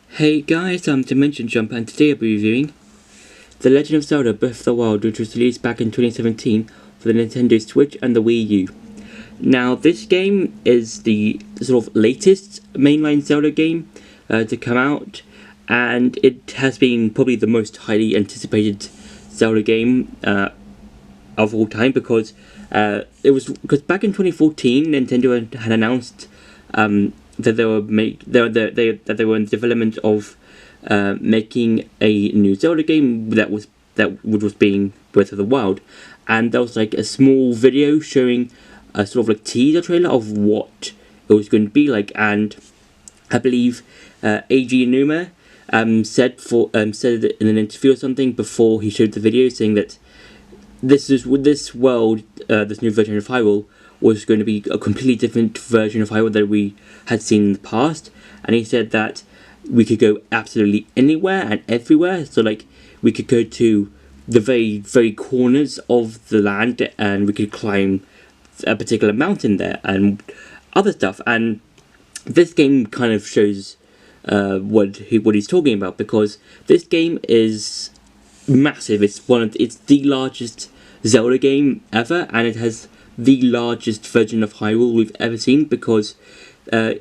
Hey guys, I'm Dimension Jump and today I'll be reviewing The Legend of Zelda Breath of the Wild, which was released back in 2017 for the Nintendo Switch and the Wii U. Now this game is the sort of latest mainline Zelda game to come out, and it has been probably the most highly anticipated Zelda game of all time because because back in 2014 Nintendo had announced that they were in development of making a new Zelda game which was being Breath of the Wild, and there was like a small video showing a sort of like teaser trailer of what it was going to be like, and I believe AG Numa said it in an interview or something before he showed the video, saying that this world, this new version of Hyrule was going to be a completely different version of Hyrule that we had seen in the past, and he said that we could go absolutely anywhere and everywhere. So like we could go to the very very corners of the land and we could climb a particular mountain there and other stuff. And this game kind of shows what he's talking about, because this game is massive. It's the largest Zelda game ever, and it has the largest version of Hyrule we've ever seen, because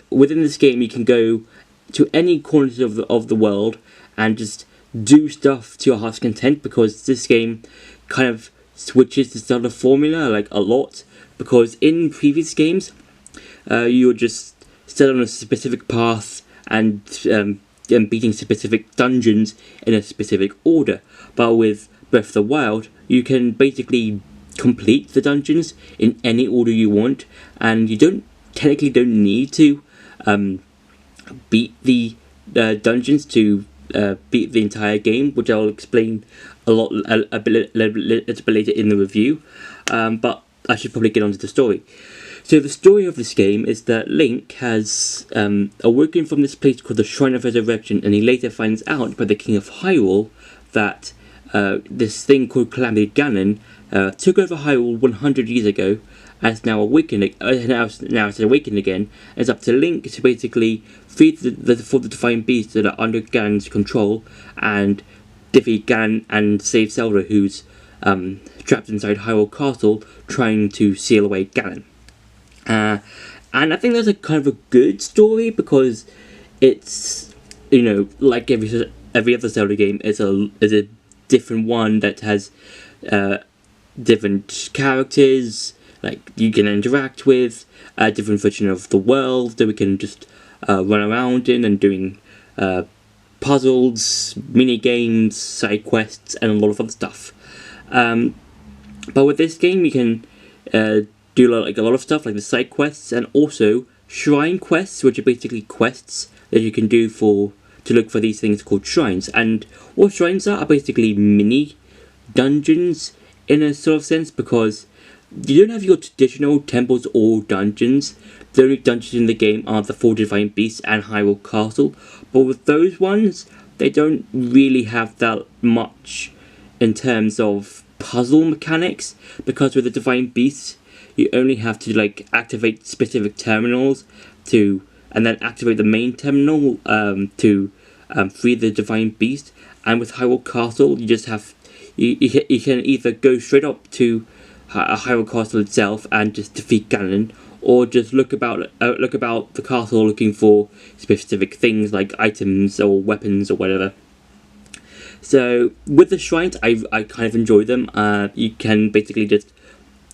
within this game you can go to any corners of the world and just do stuff to your heart's content, because this game kind of switches the Zelda formula like a lot, because in previous games you would just set on a specific path and beating specific dungeons in a specific order. But with Breath of the Wild, you can basically complete the dungeons in any order you want, and you technically don't need to beat the dungeons to beat the entire game, which I'll explain a bit later in the review. But I should probably get on to the story. So the story of this game is that Link has awoken from this place called the Shrine of Resurrection, and he later finds out by the King of Hyrule that this thing called Calamity Ganon took over Hyrule 100 years ago, and it's now awakened. Now it's awakened again. And it's up to Link to basically free the divine beasts that are under Ganon's control and defeat Ganon and save Zelda, who's trapped inside Hyrule Castle, trying to seal away Ganon. And I think that's a kind of a good story, because it's, like every other Zelda game, is a different one that has different characters like you can interact with, a different version of the world that we can just run around in, and doing puzzles, mini games, side quests, and a lot of other stuff. But with this game, you can do a lot of stuff like the side quests, and also shrine quests, which are basically quests that you can do to look for these things called shrines. And what shrines are basically mini dungeons in a sort of sense, because you don't have your traditional temples or dungeons. The only dungeons in the game are the four divine beasts and Hyrule Castle, but with those ones, they don't really have that much in terms of puzzle mechanics, because with the divine beasts you only have to activate specific terminals and then activate the main terminal to free the divine beast. And with Hyrule Castle, you just have you can either go straight up to Hyrule Castle itself and just defeat Ganon, or just look about the castle looking for specific things like items or weapons or whatever. So with the shrines, I kind of enjoy them. You can basically just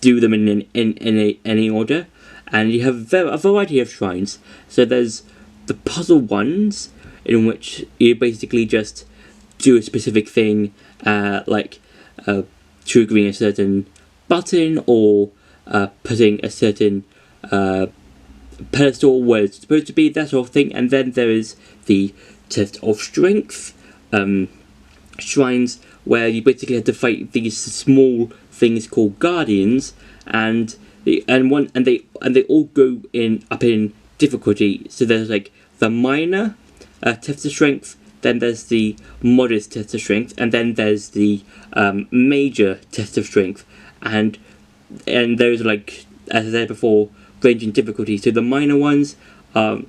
do them in any order, and you have a variety of shrines. So there's the puzzle ones, in which you basically just do a specific thing, like triggering a certain button, or putting a certain pedestal where it's supposed to be, that sort of thing. And then there is the test of strength shrines, where you basically have to fight these small things called guardians, and they all go up in difficulty. So there's like the minor test of strength, then there's the modest test of strength, and then there's the major test of strength, and those are, like as I said before, range in difficulty. So the minor ones are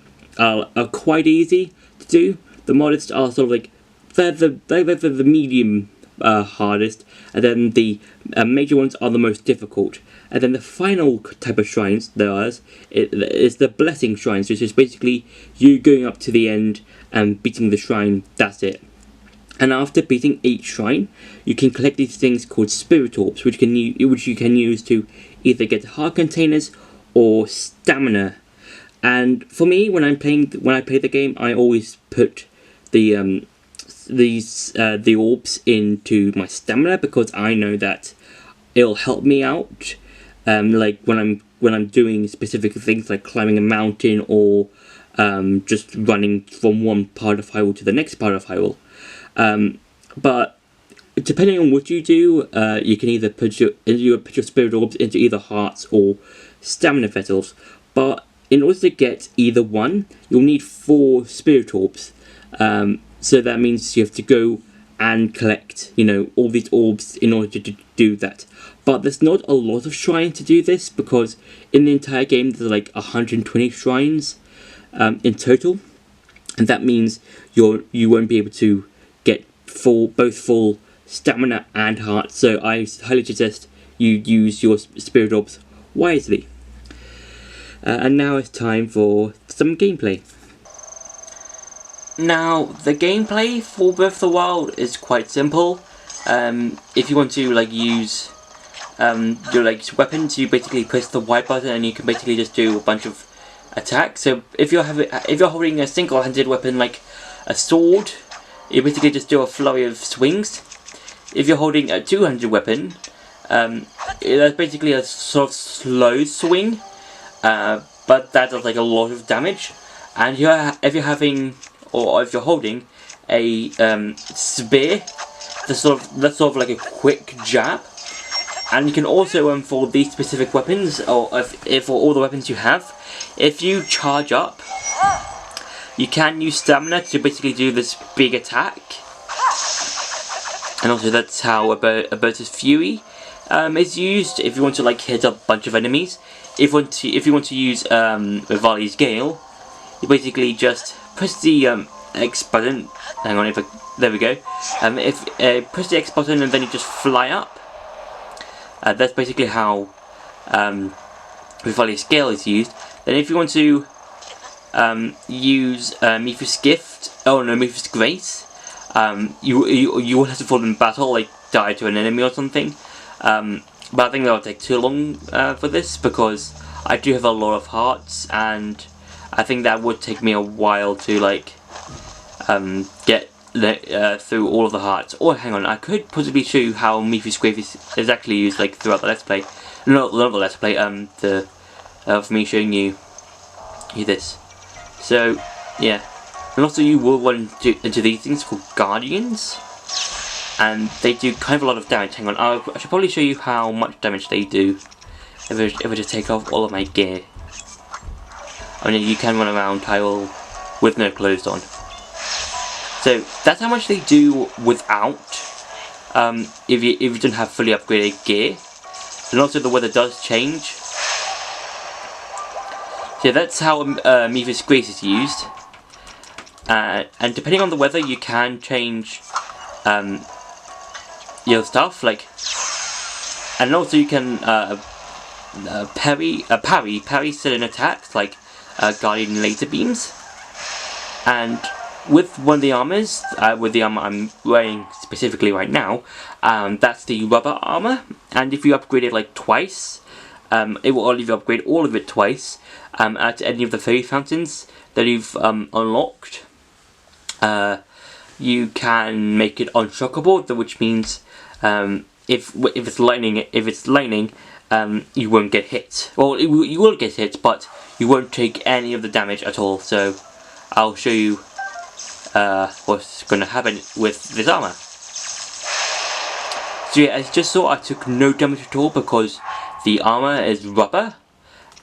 quite easy to do. the modest are sort of like they're the medium hardest, and then the major ones are the most difficult. And then the final type of shrines there is the blessing shrines, which is basically you going up to the end and beating the shrine. That's it. And after beating each shrine, you can collect these things called spirit orbs, which you can use to either get heart containers or stamina. And for me, when I play the game, I always put the the orbs into my stamina, because I know that it'll help me out. Like when I'm doing specific things like climbing a mountain or just running from one part of Hyrule to the next part of Hyrule. But depending on what you do, you can either put your spirit orbs into either hearts or stamina vessels. But in order to get either one, you'll need 4 spirit orbs. So that means you have to go and collect, all these orbs in order to do that. But there's not a lot of shrines to do this, because in the entire game there's like 120 shrines in total, and that means you won't be able to get both full stamina and heart. So I highly suggest you use your spirit orbs wisely. And now it's time for some gameplay. Now, the gameplay for Breath of the Wild is quite simple. If you want to use your weapons, you basically press the Y button and you can basically just do a bunch of attacks. So if you're holding a single-handed weapon like a sword, you basically just do a flurry of swings. If you're holding a two-handed weapon, that's basically a sort of slow swing, but that does a lot of damage. And if you're holding a spear, that's sort of like a quick jab. And you can also for these specific weapons, or if for all the weapons you have, if you charge up, you can use stamina to basically do this big attack. And also that's how Alberta's Fury is used if you want to hit a bunch of enemies. If you want to use Rivali's Gale, you basically just press the X button. Hang on, there we go. Press the X button and then you just fly up. That's basically how Rivali's Gale is used. Then if you want to use Mipha's Mipha's Grace, you will have to fall in battle, die to an enemy or something. But I think that'll take too long for this, because I do have a lot of hearts, and I think that would take me a while to get through all of the hearts. Or hang on, I could possibly show you how Mipha's Grace is actually used throughout the Let's Play. Not the Let's Play, for me showing you this. So yeah, and also you will run into these things called Guardians, and they do kind of a lot of damage. Hang on, I should probably show you how much damage they do if I just take off all of my gear. I mean, you can run around Hyrule with no clothes on. So that's how much they do without, if you don't have fully upgraded gear. And also the weather does change. So that's how Mipha's Grace is used. And depending on the weather, you can change your stuff, and also you can parry certain attacks like Guardian Laser Beams. And with one of the armors, with the armor I'm wearing specifically right now, that's the rubber armor, and if you upgrade it twice, it will only upgrade all of it twice at any of the fairy fountains that you've unlocked. You can make it unshockable, which means if it's lightning, you won't get hit. Well, you will get hit, but you won't take any of the damage at all. So I'll show you what's going to happen with this armor. So yeah, as you just saw, I took no damage at all because the armor is rubber,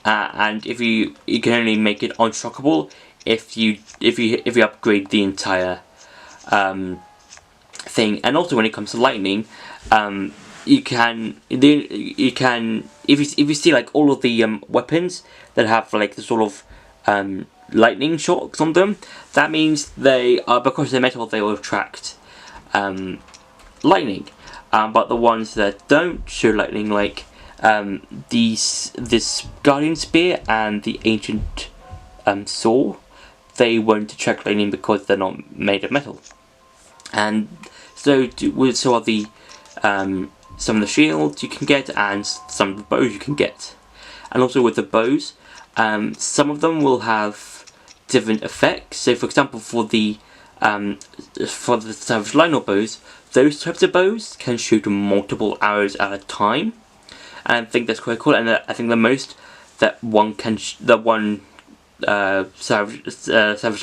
and if you can only make it unshockable if you upgrade the entire thing. And also when it comes to lightning, you can if you see all of the weapons that have the sort of lightning shocks on them, that means they are, because they're metal, they will attract lightning. But the ones that don't shoot lightning, like this Guardian Spear and the Ancient Saw, they won't attract lightning because they're not made of metal. And so are the some of the shields you can get, and some of the bows you can get. And also with the bows, some of them will have different effects. So for example, for the Savage Lionel bows, those types of bows can shoot multiple arrows at a time, and I think that's quite cool. And I think the most that one Savage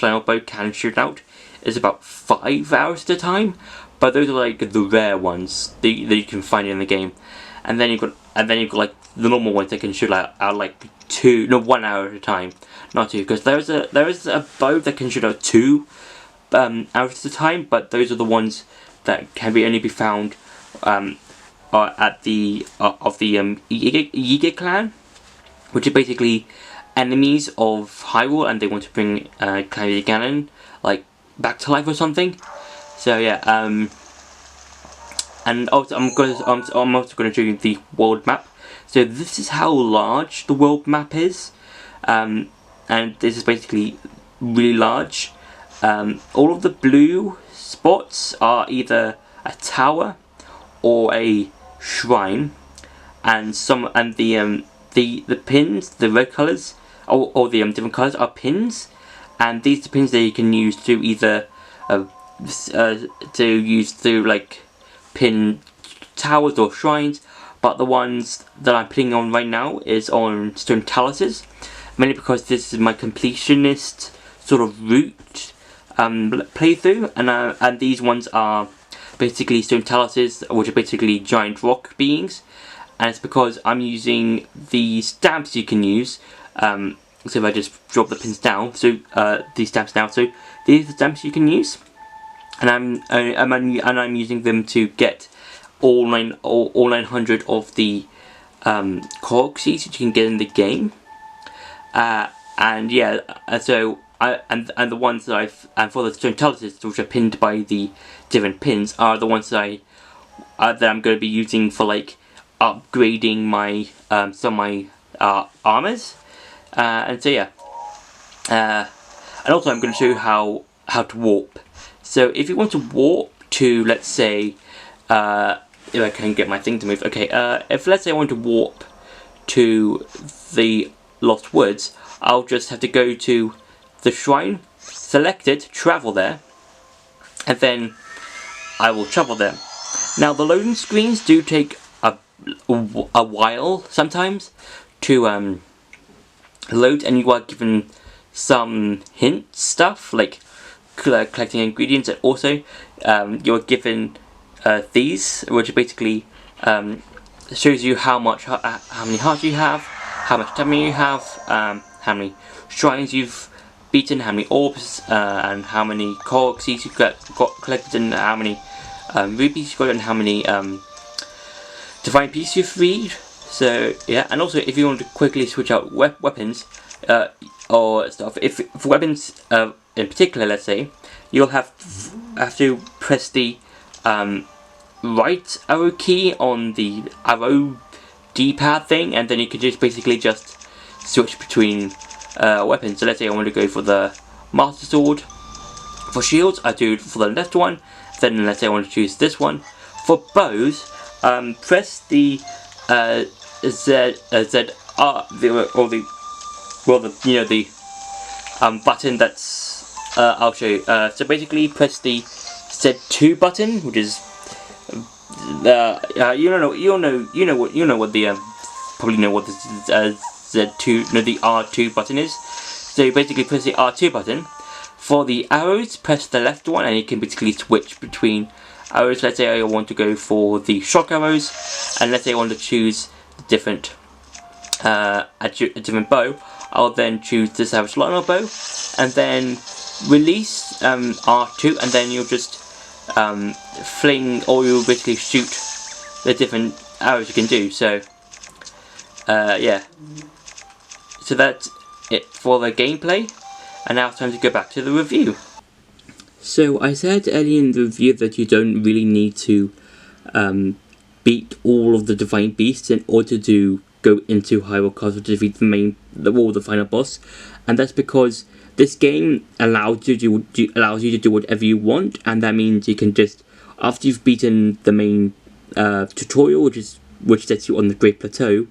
Lionel bow can shoot out is about 5 arrows at a time. But those are like the rare ones that you can find in the game, and then you've got like the normal ones that can shoot out like 1 arrow at a time, not 2, because there is a bow that can shoot out 2 arrows at a time, but those are the ones that can only be found at the Yiga clan, which are basically enemies of Hyrule, and they want to bring Clan Ganon like back to life or something. So yeah, and also I'm also going to show you the world map. So this is how large the world map is, and this is basically really large. All of the blue spots are either a tower or a shrine, and the pins, the red colours, or the different colours are pins, and these are pins that you can use to either like pin towers or shrines. But the ones that I'm putting on right now is on stone taluses, mainly because this is my completionist sort of route playthrough, and these ones are basically stone taluses, which are basically giant rock beings, and it's because I'm using the stamps you can use. So if I just drop the pins down, so these stamps now, so these are the stamps you can use. And I'm using them to get all 900 of the Korok seeds that you can get in the game. And yeah, so the ones that for the stone taluses, which are pinned by the different pins, are the ones that I'm going to be using for like upgrading my some of my armors. And so yeah, and also I'm going to show you how to warp. So if you want to warp to, let's say, if I can get my thing to move, okay, if let's say I want to warp to the Lost Woods, I'll just have to go to the shrine, select it, travel there, and then I will travel there. Now the loading screens do take a while sometimes to load, and you are given some hint stuff like collecting ingredients, and also you're given these, which basically shows you how many hearts you have, how much stamina you have, how many shrines you've beaten, how many orbs, and how many Korok seeds you've got collected, and how many rubies you've got, and how many divine pieces you've freed. So yeah, and also if you want to quickly switch out weapons or stuff, if for weapons in particular, let's say, you'll have to press the right arrow key on the arrow D-pad thing, and then you can basically just switch between weapons. So let's say I want to go for the Master Sword. For shields, I do it for the left one. Then let's say I want to choose this one. For bows, press the button that's I'll show you. So basically, press the Z2 button, which is probably know what the Z2, no, the R2 button is. So you basically press the R2 button. For the arrows, press the left one, and you can basically switch between arrows. Let's say I want to go for the shock arrows, and let's say I want to choose different a different bow. I'll then choose the Savage Lionel bow, and then release R2, and then you'll just fling, or you'll basically shoot the different arrows you can do. So yeah, so that's it for the gameplay. And now it's time to go back to the review. So I said earlier in the review that you don't really need to beat all of the Divine Beasts in order to go into Hyrule Castle to defeat the final boss, and that's because this game allows you to do whatever you want, and that means you can just, after you've beaten the main tutorial, which sets you on the Great Plateau,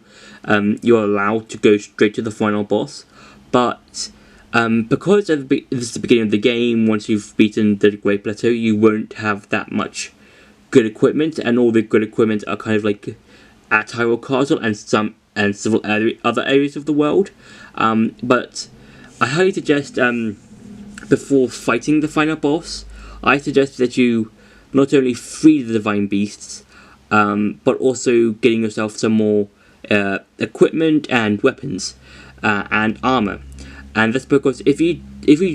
you're allowed to go straight to the final boss. But because this is the beginning of the game, once you've beaten the Great Plateau, you won't have that much good equipment, and all the good equipment are kind of like at Hyrule Castle and several other areas of the world. But I highly suggest, before fighting the final boss, I suggest that you not only free the Divine Beasts, but also getting yourself some more equipment and weapons and armor. And that's because if you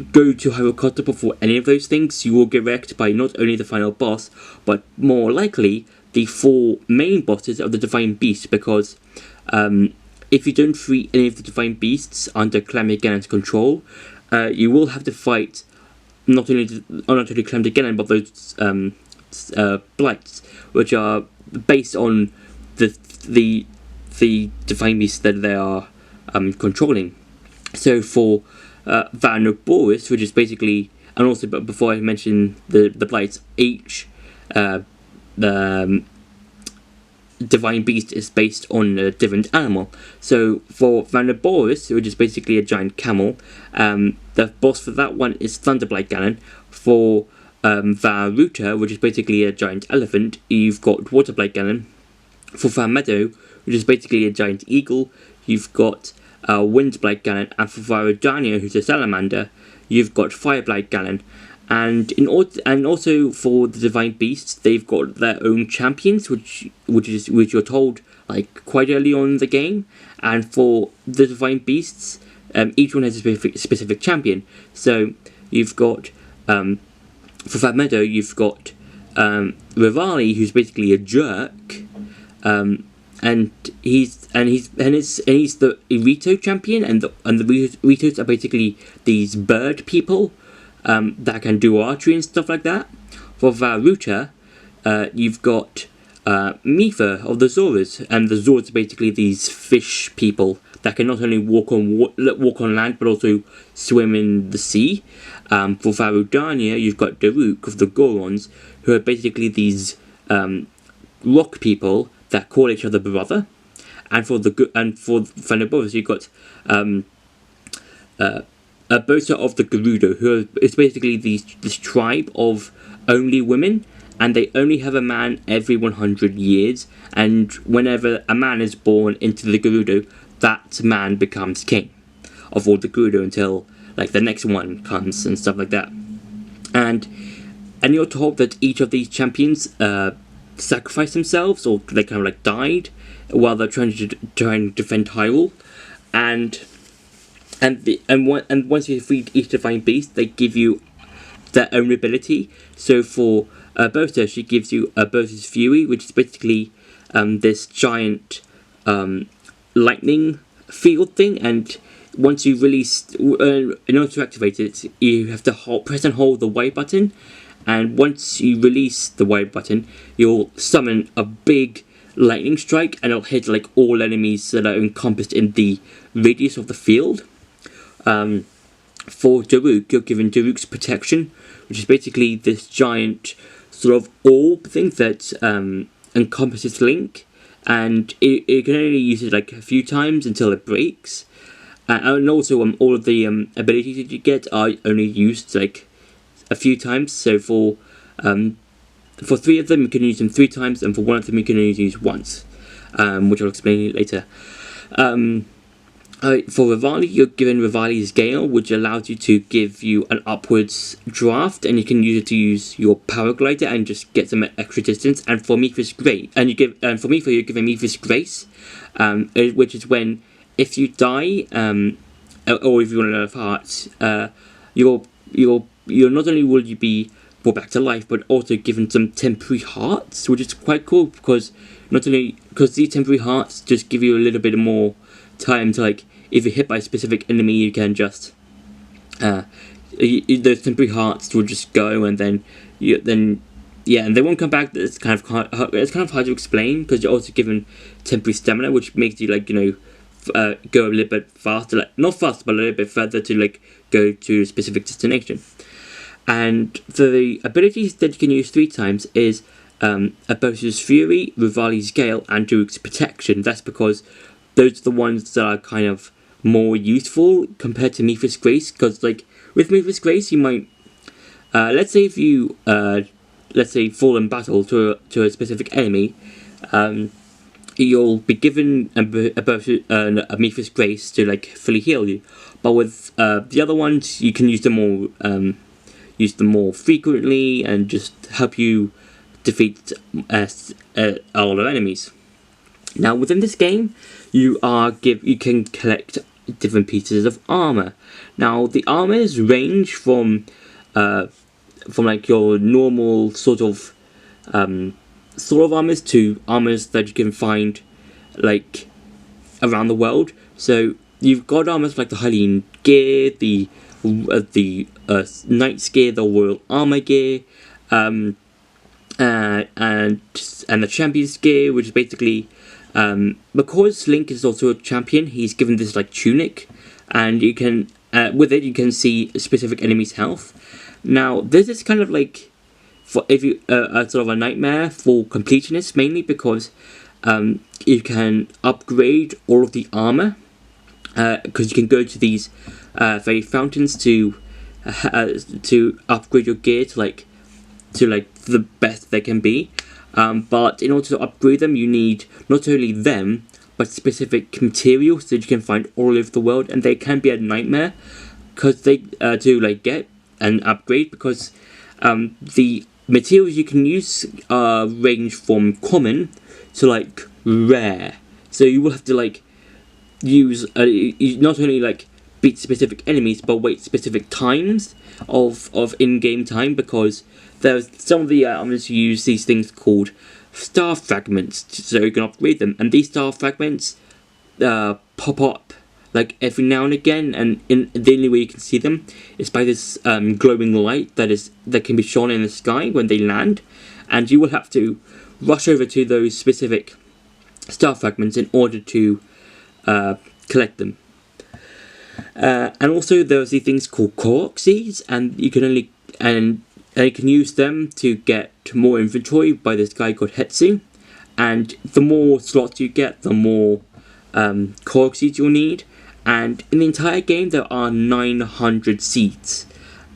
go to Hyrule Castle before any of those things, you will get wrecked by not only the final boss, but more likely the 4 main bosses of the Divine Beast, because if you don't free any of the Divine Beasts under Calamity Ganon's control, you will have to fight not only Calamity Ganon, but those blights, which are based on the Divine Beasts that they are controlling. So for Varanoboris, which is basically, and also, but before I mention the blights, each the Divine Beast is based on a different animal. So for Varanoboris, which is basically a giant camel, the boss for that one is Thunderblight Ganon. For Varuta, which is basically a giant elephant, you've got Waterblight Ganon. For Varmeadow, which is basically a giant eagle, you've got Windblight Ganon. And for Varadania, who's a salamander, you've got Fireblight Ganon. And also for the Divine Beasts, they've got their own champions, which you're told like quite early on in the game. And for the Divine Beasts, each one has a specific champion. So you've got for Varmeadow, you've got Rivali, who's basically a jerk, and he's the Irito champion, and the Iritos are basically these bird people that can do archery and stuff like that. For Varuta, you've got Mifa of the Zoras, and the Zoras are basically these fish people that can not only walk on land but also swim in the sea. For Varudania, you've got Daruk of the Gorons, who are basically these rock people that call each other brother. And for Varanoboris, you've got Bosa of the Gerudo, who is basically this tribe of only women, and they only have a man every 100 years, and whenever a man is born into the Gerudo, that man becomes king of all the Gerudo until like the next one comes and stuff like that. And you're told that each of these champions sacrificed themselves, or they kind of like died while they're trying to defend Hyrule. And once you defeat each Divine Beast, they give you their own ability. So for Bosa, she gives you Bosa's Fury, which is basically this giant lightning field thing, and once you release, in order to activate it, you have to press and hold the Y button, and once you release the Y button, you'll summon a big lightning strike, and it'll hit like all enemies that are encompassed in the radius of the field. For Daruk, you're given Daruk's Protection, which is basically this giant sort of orb thing that encompasses Link, and it can only use it like a few times until it breaks. And also all of the abilities that you get are only used like a few times. So for 3 of them you can use them 3 times, and for 1 of them you can only use once, which I'll explain later. For Rivali, you're given Rivali's Gale, which allows you to give you an upwards draft, and you can use it to use your paraglider and just get some extra distance. And for Mifa's for Mifa, you're given Mifa's Grace, which is when, if you die, or if you run out of hearts, you're not only will you be brought back to life, but also given some temporary hearts, which is quite cool, because these temporary hearts just give you a little bit more time to, like, if you're hit by a specific enemy, you can just those temporary hearts will just go, and then and they won't come back. It's kind of hard to explain because you're also given temporary stamina, which makes you go a little bit faster, not faster, but a little bit further to go to a specific destination. And the abilities that you can use 3 times is Abosi's Fury, Rivali's Gale, and Druig's Protection. That's because those are the ones that are kind of more useful compared to Mipha's Grace. Because with Mipha's Grace, you might let's say if you fall in battle to a specific enemy, you'll be given a Mipha's Grace to fully heal you. But with the other ones, you can use them more frequently and just help you defeat a lot of enemies. Now within this game, you can collect different pieces of armor. Now the armors range from your normal sort of armors to armors that you can find around the world. So you've got armors like the Hylian gear, the Knight's gear, the Royal Armor gear, and the Champion's gear, which is basically because Link is also a champion, he's given this tunic, and you can with it you can see specific enemies' health. Now this is kind of for if you sort of a nightmare for completionists, mainly because you can upgrade all of the armor because you can go to these very fountains to upgrade your gear to the best they can be. But in order to upgrade them, you need not only them but specific materials that you can find all over the world, and they can be a nightmare because they to get and upgrade, because the materials you can use range from common to rare. So you will have to use not only beat specific enemies but wait specific times of in-game time, because there's some of the armors who use these things called star fragments so you can upgrade them, and these star fragments pop up every now and again, and the only way you can see them is by this glowing light that can be shown in the sky when they land, and you will have to rush over to those specific star fragments in order to collect them. And also there's these things called Korok seeds, and you can use them to get more inventory by this guy called Hetsu, and the more slots you get, the more Korok seeds you'll need. And in the entire game there are 900 seeds,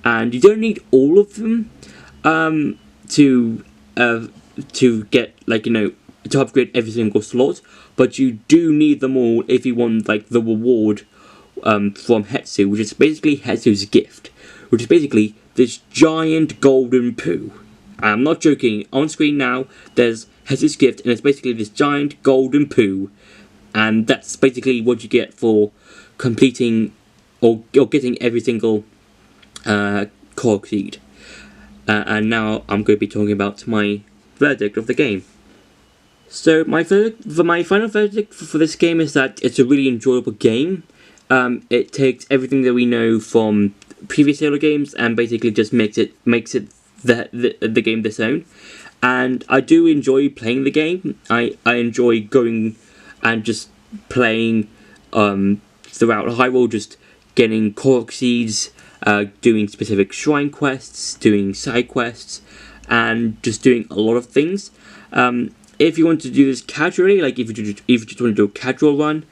and you don't need all of them to get to upgrade every single slot, but you do need them all if you want the reward from Hetsu, which is basically Hetsu's gift, which is basically this giant golden poo. I'm not joking. On screen now there's Hetsu's gift, and it's basically this giant golden poo, and that's basically what you get for completing or getting every single Korok seed. And now I'm going to be talking about my verdict of the game. So my final verdict for this game is that it's a really enjoyable game. It takes everything that we know from previous Zelda games and basically just makes it the game its own. And I do enjoy playing the game. I enjoy going and just playing throughout Hyrule, just getting Korok seeds, doing specific shrine quests, doing side quests, and just doing a lot of things. If you want to do this casually, if you just want to do a casual run,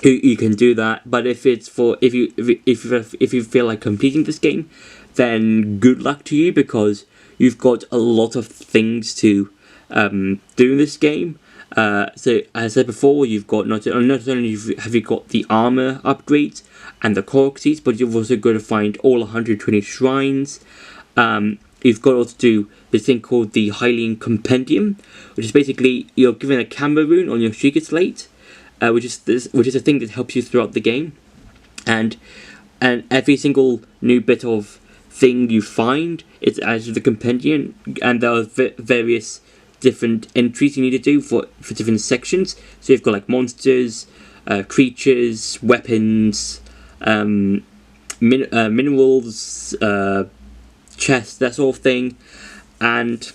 you can do that. But if you feel like completing this game, then good luck to you, because you've got a lot of things to do in this game. So as I said before, you've got not only have you got the armor upgrades and the Korok seeds, but you've also got to find all 120 shrines. You've got to also do this thing called the Hylian Compendium, which is basically you're given a camera rune on your Sheikah Slate, which is a thing that helps you throughout the game, and every single new bit of thing you find, it's added to the compendium, and there are various different entries you need to do for different sections. So you've got monsters, creatures, weapons, minerals, chests, that sort of thing. And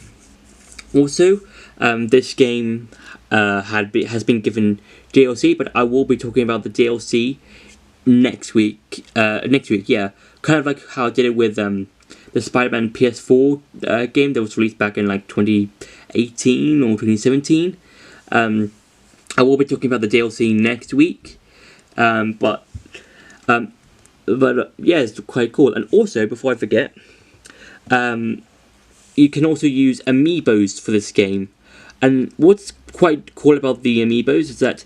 also, this game has been given DLC, but I will be talking about the DLC next week. Yeah, kind of like how I did it with the Spider-Man PS4 game that was released back in like 2018 or 2017. I will be talking about the DLC next week, but yeah, it's quite cool. And also, before I forget, you can also use amiibos for this game. And what's quite cool about the amiibos is that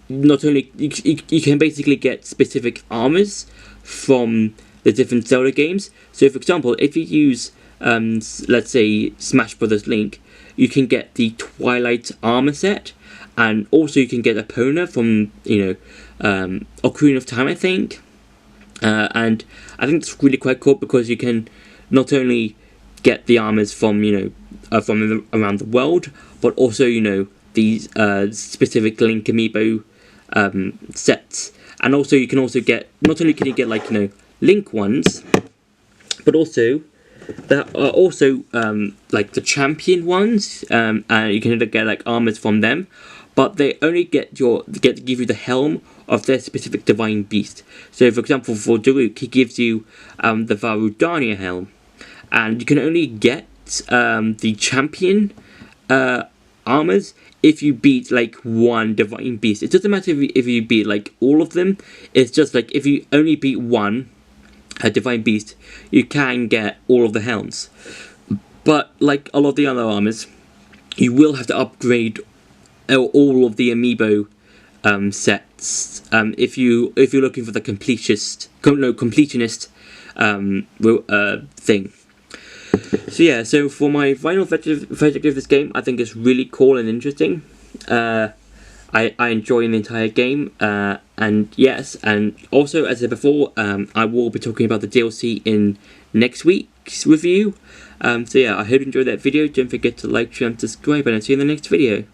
not only you can basically get specific armors from the different Zelda games. So, for example, if you use let's say Smash Brothers Link, you can get the Twilight armor set, and also you can get Epona from Ocarina of Time, I think. And I think it's really quite cool because you can not only get the armors from from around the world, but also these specific Link amiibo sets. And also you can also get, not only can you get Link ones, but also there are also like the champion ones, and you can get like armors from them, but they only give you the helm of their specific divine beast. So, for example, for Daruk, he gives you the Varudania helm, and you can only get the champion armors if you beat like one divine beast. It doesn't matter if you beat like all of them. It's just like if you only beat one divine beast, you can get all of the helms. But like a lot of the other armors, you will have to upgrade all of the amiibo sets if you're looking for the completionist thing. So yeah, so for my final verdict of this game, I think it's really cool and interesting. I enjoy the entire game, and yes, and also as I said before, I will be talking about the DLC in next week's review. So yeah, I hope you enjoyed that video. Don't forget to like, share and subscribe, and I'll see you in the next video.